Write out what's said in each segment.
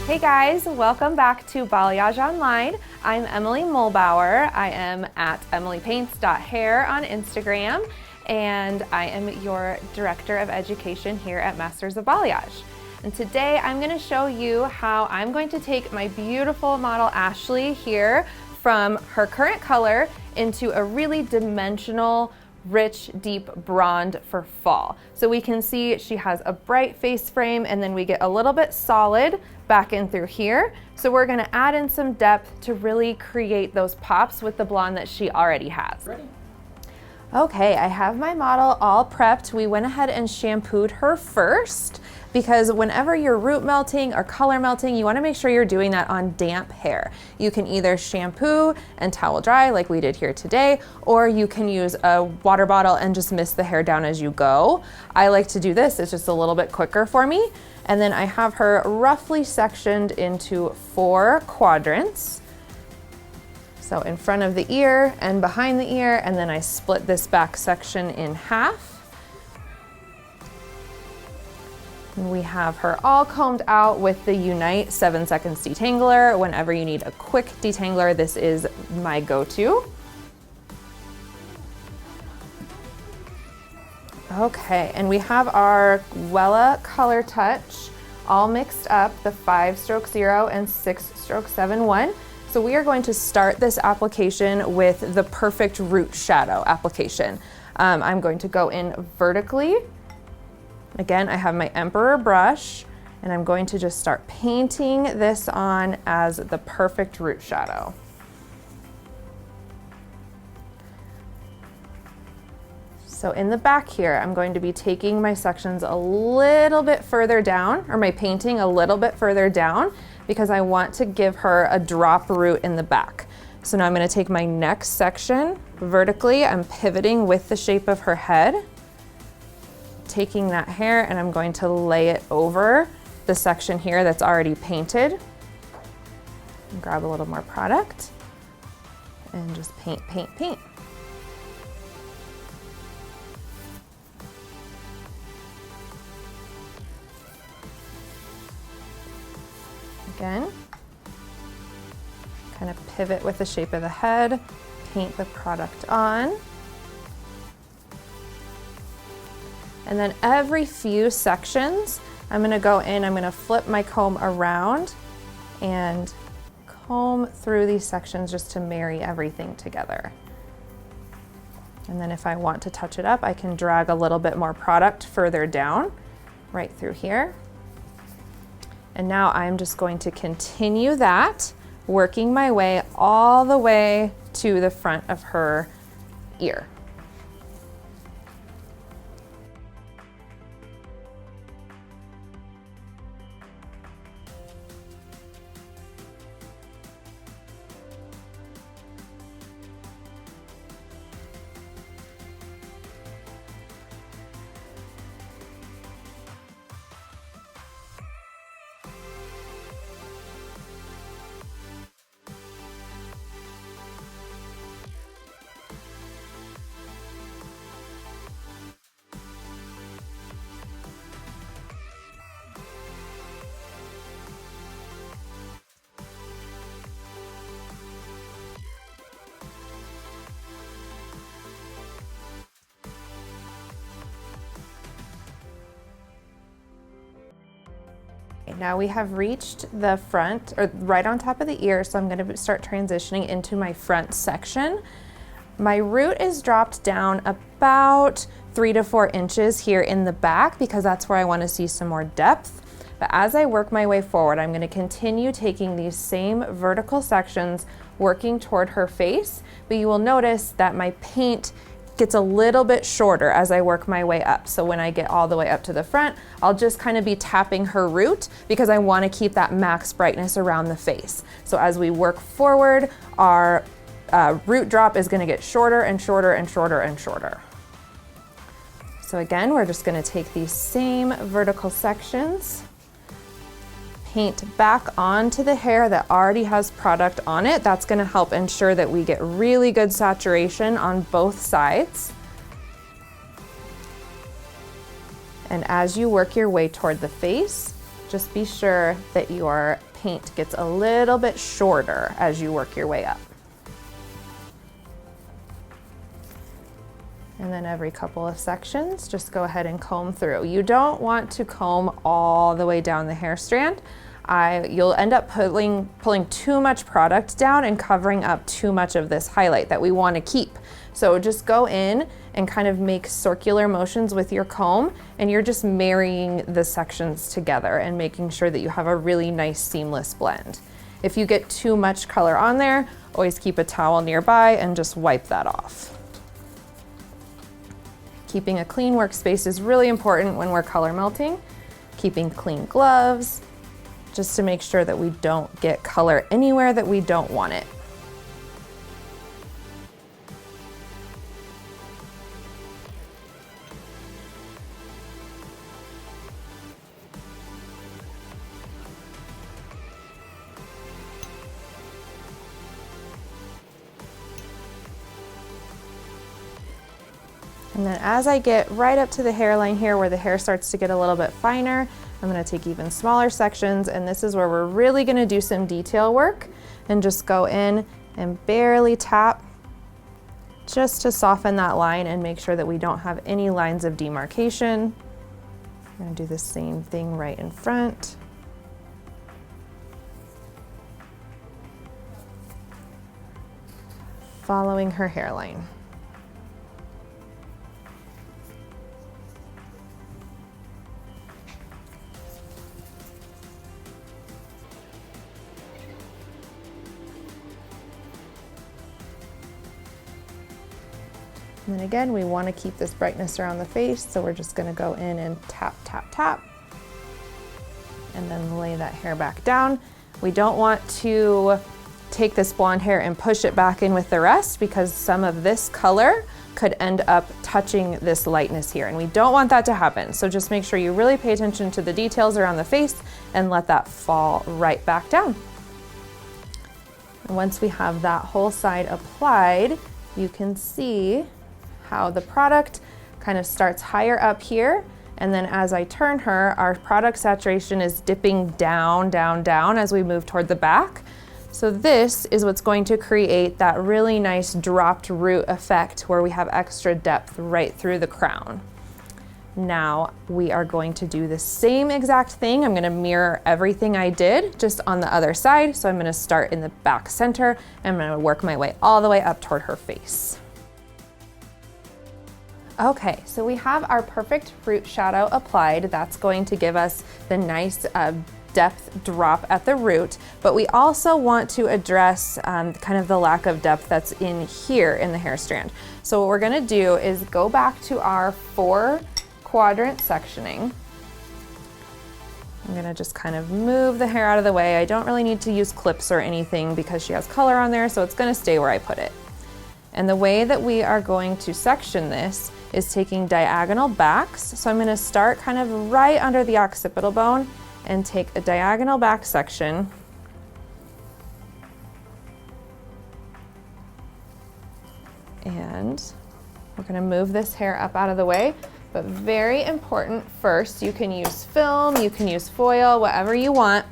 Hey guys, welcome back to Balayage Online. I'm Emily Mulbauer. I am at emilypaints.hair on Instagram, and I am your Director of Education here at Masters of Balayage. And today I'm going to show you how I'm going to take my beautiful model Ashley here from her current color into a really dimensional, rich, deep blonde for fall. So we can see she has a bright face frame, and then we get a little bit solid back in through here. So we're gonna add in some depth to really create those pops with the blonde that she already has. Ready? Okay, I have my model all prepped. We went ahead and shampooed her first because whenever you're root melting or color melting, you wanna make sure you're doing that on damp hair. You can either shampoo and towel dry like we did here today, or you can use a water bottle and just mist the hair down as you go. I like to do this, it's just a little bit quicker for me. And then I have her roughly sectioned into 4 quadrants. So in front of the ear and behind the ear, and then I split this back section in half. And we have her all combed out with the Unite 7 seconds detangler. Whenever you need a quick detangler, this is my go-to. Okay, and we have our Wella Color Touch all mixed up, the 5-stroke 0 and 6-stroke 7-1. So we are going to start this application with the perfect root shadow application. I'm going to go in vertically. Again, I have my Emperor brush, and I'm going to just start painting this on as the perfect root shadow. So in the back here, I'm going to be taking my sections a little bit further down, or my painting a little bit further down, because I want to give her a drop root in the back. So now I'm going to take my next section vertically. I'm pivoting with the shape of her head, taking that hair, and I'm going to lay it over the section here that's already painted. And grab a little more product and just paint, paint, paint. Again, kind of pivot with the shape of the head, paint the product on. And then every few sections, I'm gonna go in, I'm gonna flip my comb around and comb through these sections just to marry everything together. And then if I want to touch it up, I can drag a little bit more product further down, right through here. And now I'm just going to continue that, working my way all the way to the front of her ear. Now we have reached the front, or right on top of the ear, so I'm going to start transitioning into my front section. My root is dropped down about 3 to 4 inches here in the back because that's where I want to see some more depth. But as I work my way forward, I'm going to continue taking these same vertical sections, working toward her face, but you will notice that my paint gets a little bit shorter as I work my way up. So when I get all the way up to the front, I'll just kind of be tapping her root because I want to keep that max brightness around the face. So as we work forward, our root drop is going to get shorter and shorter and shorter and shorter. So again, we're just going to take these same vertical sections, paint back onto the hair that already has product on it. That's going to help ensure that we get really good saturation on both sides. And as you work your way toward the face, just be sure that you are paint gets a little bit shorter as you work your way up. And then every couple of sections, just go ahead and comb through. You don't want to comb all the way down the hair strand. You'll end up pulling too much product down and covering up too much of this highlight that we want to keep. So just go in and kind of make circular motions with your comb, and you're just marrying the sections together and making sure that you have a really nice seamless blend. If you get too much color on there, always keep a towel nearby and just wipe that off. Keeping a clean workspace is really important when we're color melting. Keeping clean gloves, just to make sure that we don't get color anywhere that we don't want it. And then as I get right up to the hairline here where the hair starts to get a little bit finer, I'm gonna take even smaller sections, and this is where we're really gonna do some detail work and just go in and barely tap just to soften that line and make sure that we don't have any lines of demarcation. I'm gonna do the same thing right in front. Following her hairline. And then again, we want to keep this brightness around the face, so we're just going to go in and tap, tap, tap, and then lay that hair back down. We don't want to take this blonde hair and push it back in with the rest, because some of this color could end up touching this lightness here, and we don't want that to happen. So just make sure you really pay attention to the details around the face and let that fall right back down. And once we have that whole side applied, you can see how the product kind of starts higher up here, and then as I turn her, our product saturation is dipping down, down, down as we move toward the back. So this is what's going to create that really nice dropped root effect where we have extra depth right through the crown. Now we are going to do the same exact thing. I'm gonna mirror everything I did just on the other side. So I'm gonna start in the back center, and I'm gonna work my way all the way up toward her face. Okay, so we have our perfect root shadow applied. That's going to give us the nice depth drop at the root, but we also want to address kind of the lack of depth that's in here in the hair strand. So what we're gonna do is go back to our 4-quadrant sectioning. I'm gonna just kind of move the hair out of the way. I don't really need to use clips or anything because she has color on there, so it's gonna stay where I put it. And the way that we are going to section this is taking diagonal backs. So I'm gonna start kind of right under the occipital bone and take a diagonal back section. And we're gonna move this hair up out of the way, but very important first, you can use film, you can use foil, whatever you want,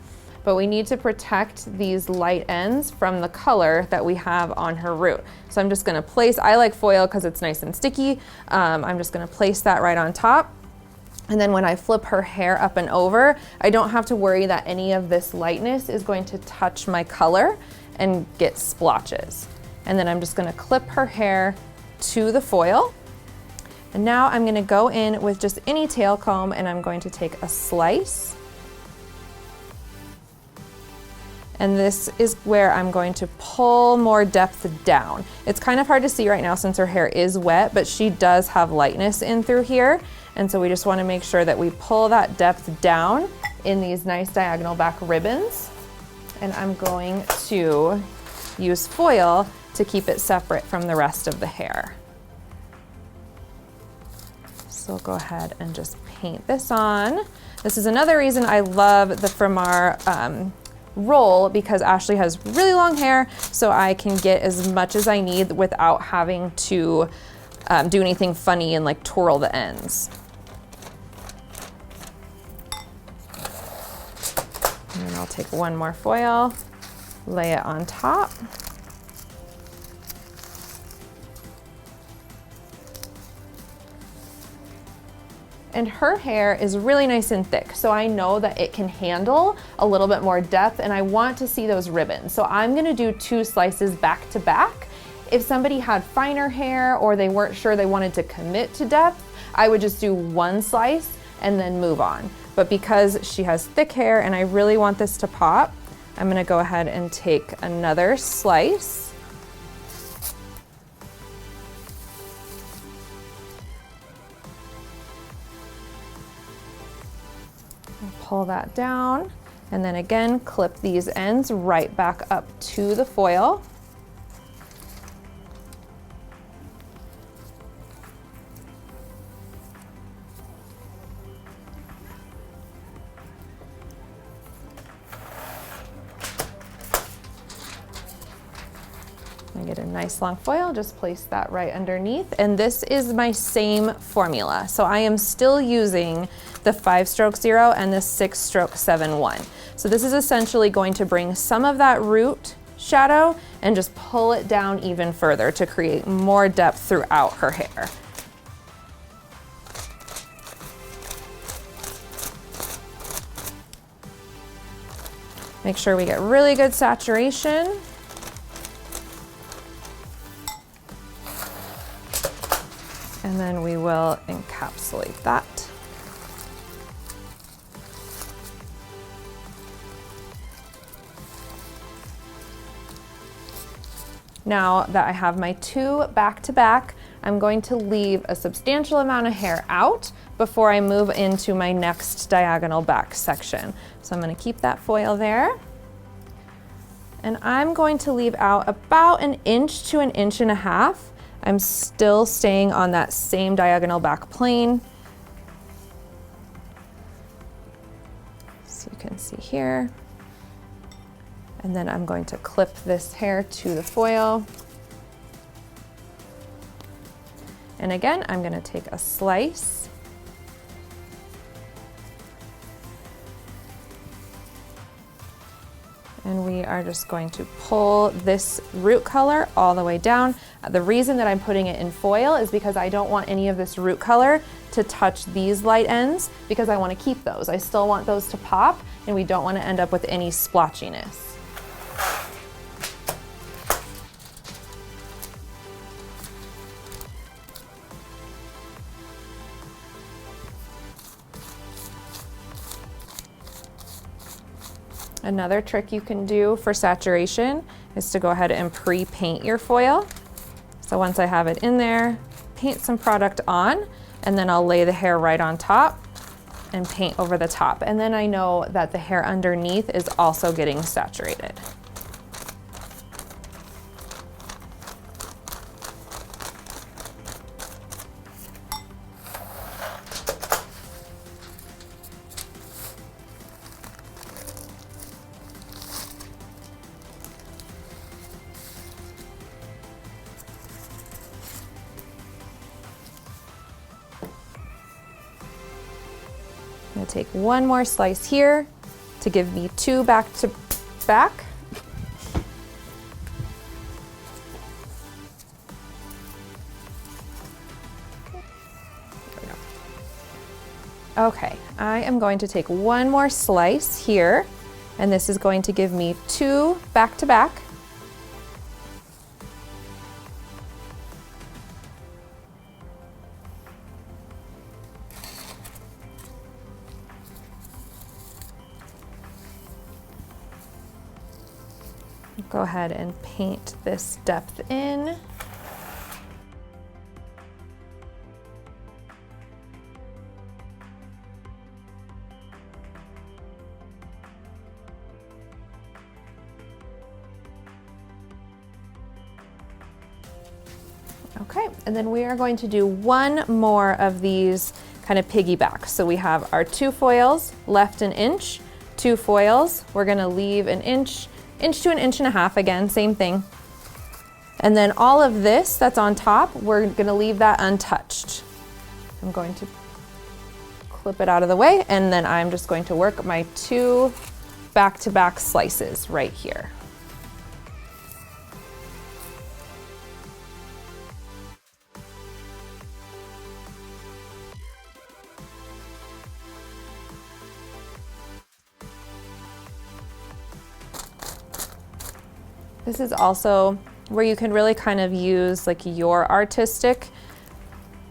but we need to protect these light ends from the color that we have on her root. So I'm just gonna place, I like foil because it's nice and sticky. I'm just gonna place that right on top. And then when I flip her hair up and over, I don't have to worry that any of this lightness is going to touch my color and get splotches. And then I'm just gonna clip her hair to the foil. And now I'm gonna go in with just any tail comb, and I'm going to take a slice. And this is where I'm going to pull more depth down. It's kind of hard to see right now since her hair is wet, but she does have lightness in through here. And so we just want to make sure that we pull that depth down in these nice diagonal back ribbons. And I'm going to use foil to keep it separate from the rest of the hair. So I'll go ahead and just paint this on. This is another reason I love the Framar roll, because Ashley has really long hair, so I can get as much as I need without having to do anything funny and like twirl the ends. And I'll take one more foil, lay it on top. And her hair is really nice and thick, so I know that it can handle a little bit more depth, and I want to see those ribbons. So I'm gonna do 2 slices back to back. If somebody had finer hair or they weren't sure they wanted to commit to depth, I would just do 1 slice and then move on. But because she has thick hair and I really want this to pop, I'm gonna go ahead and take another slice. Pull that down, and then again, clip these ends right back up to the foil. I get a nice long foil, just place that right underneath. And this is my same formula. So I am still using the 5-stroke 0 and the 6-stroke 7-1. So this is essentially going to bring some of that root shadow and just pull it down even further to create more depth throughout her hair. Make sure we get really good saturation. And then we will encapsulate that. Now that I have my 2 back to back, I'm going to leave a substantial amount of hair out before I move into my next diagonal back section. So I'm going to keep that foil there. And I'm going to leave out about 1 inch to 1.5 inches. I'm still staying on that same diagonal back plane. So you can see here. And then I'm going to clip this hair to the foil. And again, I'm going to take a slice. And we are just going to pull this root color all the way down. The reason that I'm putting it in foil is because I don't want any of this root color to touch these light ends, because I want to keep those. I still want those to pop, and we don't want to end up with any splotchiness. Another trick you can do for saturation is to go ahead and pre-paint your foil. So once I have it in there, paint some product on, and then I'll lay the hair right on top and paint over the top. And then I know that the hair underneath is also getting saturated. I'm going to take one more slice here to give me 2 back to back. Okay, I am going to take one more slice here, and this is going to give me 2 back to back. Go ahead and paint this depth in. Okay, and then we are going to do one more of these kind of piggyback. So we have our 2 foils, left 1 inch, 2 foils. We're gonna leave 1 inch to 1.5 inches, again, same thing. And then all of this that's on top, we're gonna leave that untouched. I'm going to clip it out of the way, and then I'm just going to work my 2 back-to-back slices right here. This is also where you can really kind of use like your artistic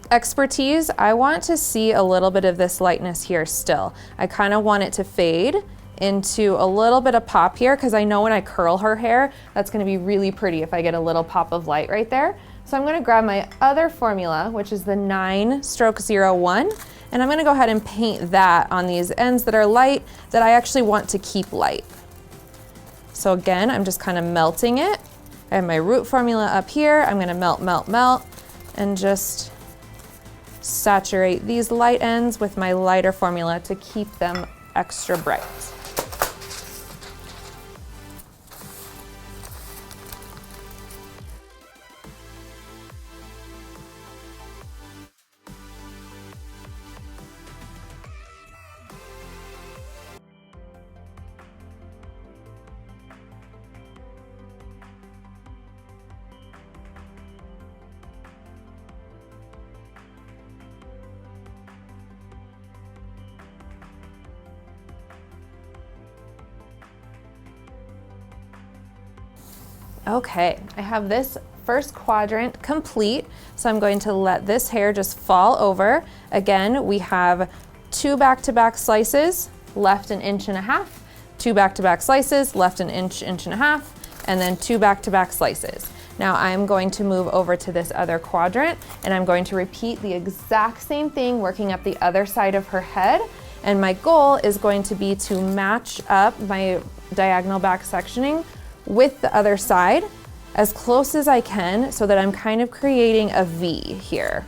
expertise. I want to see a little bit of this lightness here still. I kind of want it to fade into a little bit of pop here because I know when I curl her hair, that's going to be really pretty if I get a little pop of light right there. So I'm going to grab my other formula, which is the 9-stroke-01, and I'm going to go ahead and paint that on these ends that are light that I actually want to keep light. So again, I'm just kind of melting it. I have my root formula up here. I'm going to melt, melt, melt, and just saturate these light ends with my lighter formula to keep them extra bright. Okay, I have this first quadrant complete, so I'm going to let this hair just fall over. Again, we have 2 back-to-back slices, left 1.5 inches, 2 back-to-back slices, left 1 inch, 1.5 inches, and then 2 back-to-back slices. Now I'm going to move over to this other quadrant, and I'm going to repeat the exact same thing, working up the other side of her head. And my goal is going to be to match up my diagonal back sectioning with the other side as close as I can so that I'm kind of creating a V here,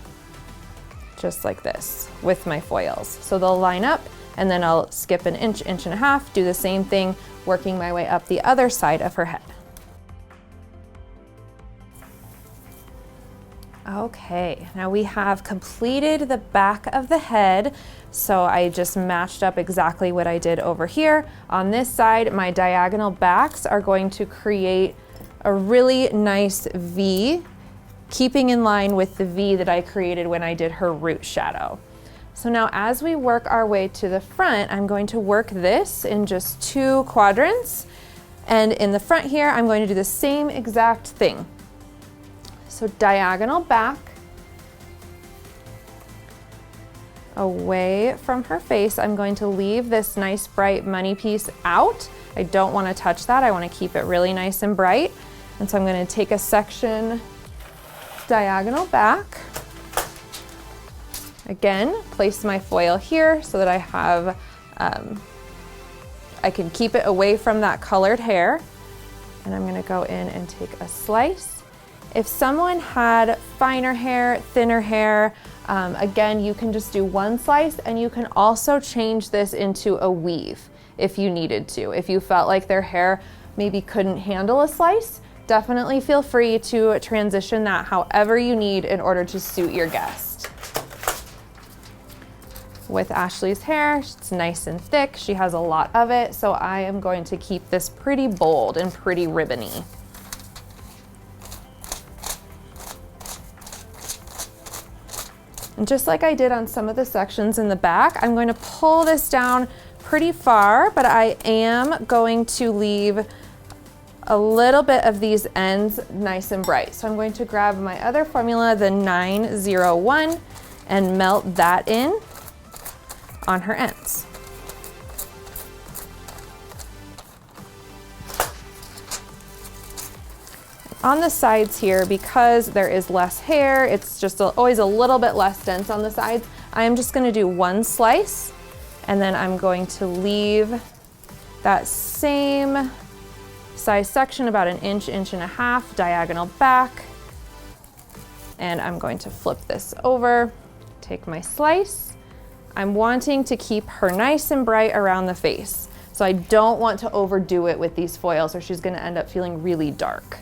just like this with my foils. So they'll line up and then I'll skip 1 inch, 1.5 inches, do the same thing, working my way up the other side of her head. Okay, now we have completed the back of the head. So I just matched up exactly what I did over here. On this side, my diagonal backs are going to create a really nice V, keeping in line with the V that I created when I did her root shadow. So now as we work our way to the front, I'm going to work this in just 2 quadrants. And in the front here, I'm going to do the same exact thing. So diagonal back, away from her face. I'm going to leave this nice bright money piece out. I don't want to touch that. I want to keep it really nice and bright. And so I'm going to take a section diagonal back. Again, place my foil here so that I have, I can keep it away from that colored hair. And I'm going to go in and take a slice. If someone had finer hair, thinner hair, again, you can just do 1 slice, and you can also change this into a weave if you needed to. If you felt like their hair maybe couldn't handle a slice, definitely feel free to transition that however you need in order to suit your guest. With Ashley's hair, it's nice and thick. She has a lot of it, so I am going to keep this pretty bold and pretty ribbony. And just like I did on some of the sections in the back, I'm going to pull this down pretty far, but I am going to leave a little bit of these ends nice and bright. So I'm going to grab my other formula, the 901, and melt that in on her ends. On the sides here, because there is less hair, it's just always a little bit less dense on the sides. I am just going to do 1 slice, and then I'm going to leave that same size section, about 1 inch, 1.5 inches, diagonal back. And I'm going to flip this over, take my slice. I'm wanting to keep her nice and bright around the face. So I don't want to overdo it with these foils or she's going to end up feeling really dark.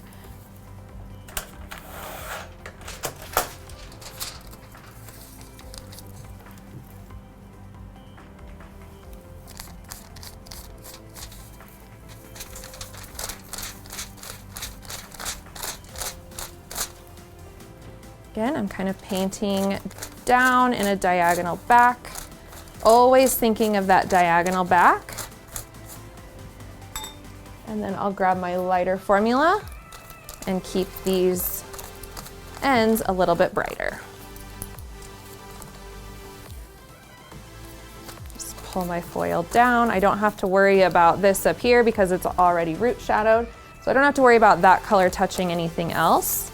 Again, I'm kind of painting down in a diagonal back, always thinking of that diagonal back. And then I'll grab my lighter formula and keep these ends a little bit brighter. Just pull my foil down. I don't have to worry about this up here because it's already root shadowed, so I don't have to worry about that color touching anything else.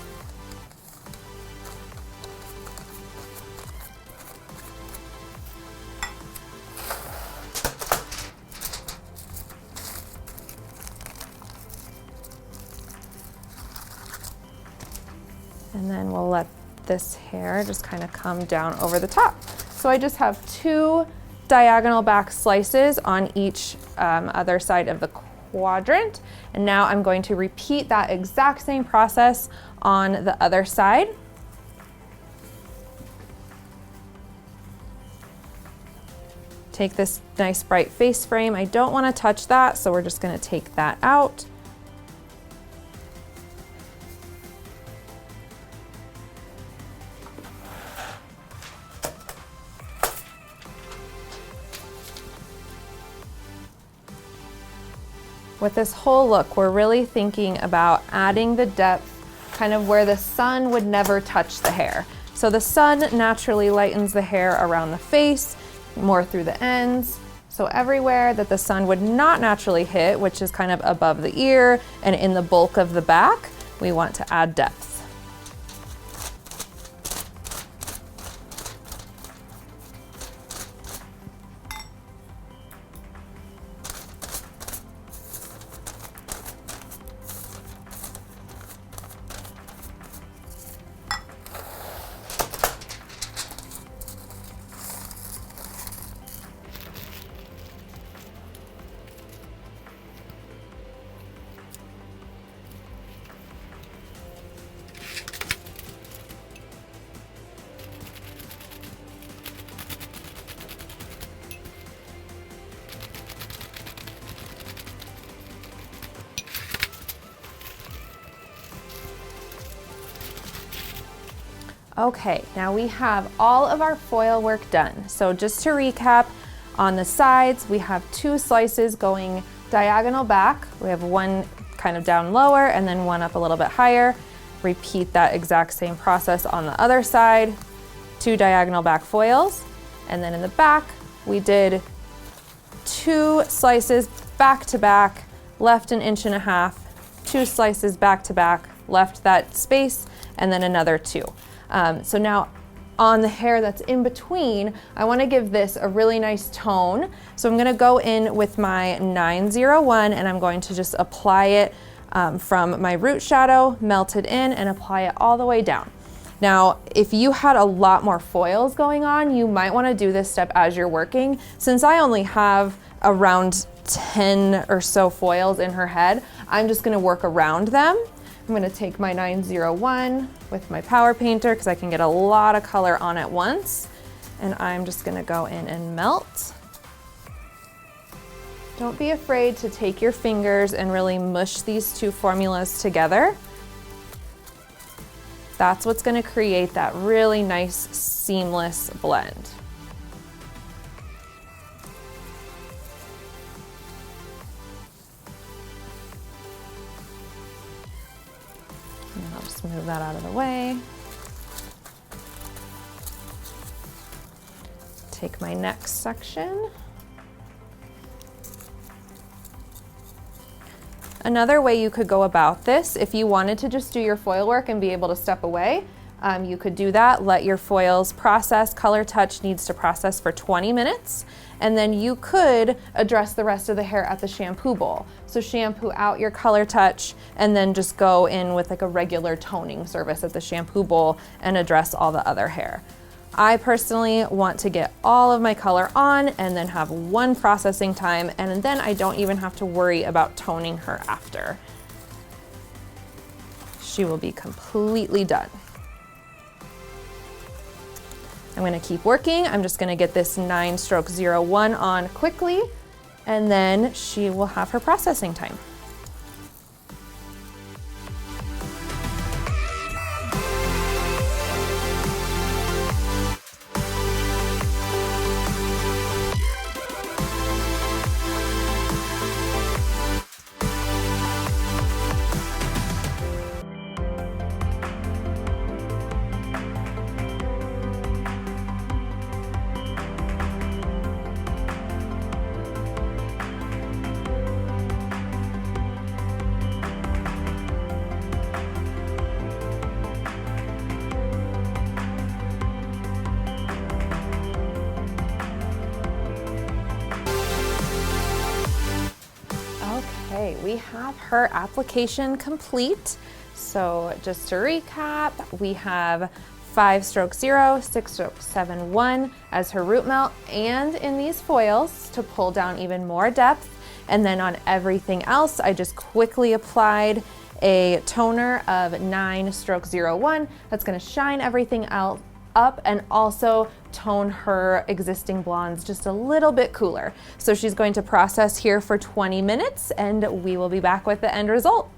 And then we'll let this hair just kind of come down over the top. So I just have 2 diagonal back slices on each other side of the quadrant. And now I'm going to repeat that exact same process on the other side. Take this nice bright face frame. I don't want to touch that, so we're just going to take that out. With this whole look, we're really thinking about adding the depth kind of where the sun would never touch the hair. So the sun naturally lightens the hair around the face, more through the ends. So everywhere that the sun would not naturally hit, which is kind of above the ear and in the bulk of the back, we want to add depth. Okay, now we have all of our foil work done. So just to recap, on the sides, we have 2 slices going diagonal back. We have one kind of down lower and then one up a little bit higher. Repeat that exact same process on the other side, 2 diagonal back foils. And then in the back, we did 2 slices back to back, left 1.5 inches, 2 slices back to back, left that space, and then another 2. So now on the hair that's in between, I want to give this a really nice tone. So I'm going to go in with my 901 and I'm going to just apply it from my root shadow, melt it in and apply it all the way down. Now, if you had a lot more foils going on, you might want to do this step as you're working. Since I only have around 10 or so foils in her head, I'm just going to work around them. I'm going to take my 901 with my power painter because I can get a lot of color on at once. And I'm just going to go in and melt. Don't be afraid to take your fingers and really mush these 2 formulas together. That's what's going to create that really nice seamless blend. And I'll just move that out of the way. Take my next section. Another way you could go about this, if you wanted to just do your foil work and be able to step away, you could do that. Let your foils process. Color Touch needs to process for 20 minutes. And then you could address the rest of the hair at the shampoo bowl. So shampoo out your Color Touch and then just go in with like a regular toning service at the shampoo bowl and address all the other hair. I personally want to get all of my color on and then have one processing time, and then I don't even have to worry about toning her after. She will be completely done. I'm going to keep working. I'm just going to get this 9-stroke 01 quickly, and then she will have her processing time. we have her application complete. So just to recap, we have 5-stroke 0, 6-stroke 7, 1 as her root melt, and in these foils to pull down even more depth. And then on everything else, I just quickly applied a toner of 9-stroke 0, 1 that's going to shine everything else up and also tone her existing blondes just a little bit cooler. So she's going to process here for 20 minutes and we will be back with the end result.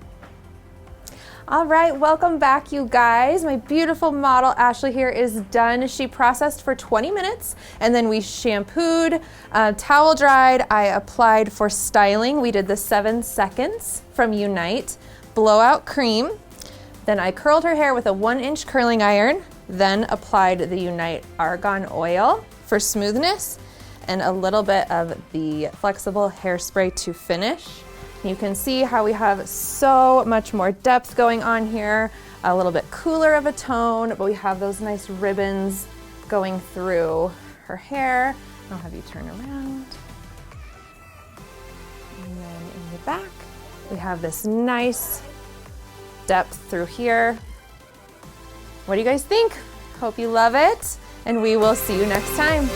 All right, welcome back, you guys. My beautiful model Ashley here is done. She processed for 20 minutes and then we shampooed, towel dried. I applied for styling. We did the 7 seconds from Unite blowout cream. Then I curled her hair with a 1-inch curling iron, then applied the Unite Argan Oil for smoothness and a little bit of the flexible hairspray to finish. You can see how we have so much more depth going on here, a little bit cooler of a tone, but we have those nice ribbons going through her hair. I'll have you turn around. And then in the back, we have this nice depth through here. What do you guys think? Hope you love it, and we will see you next time.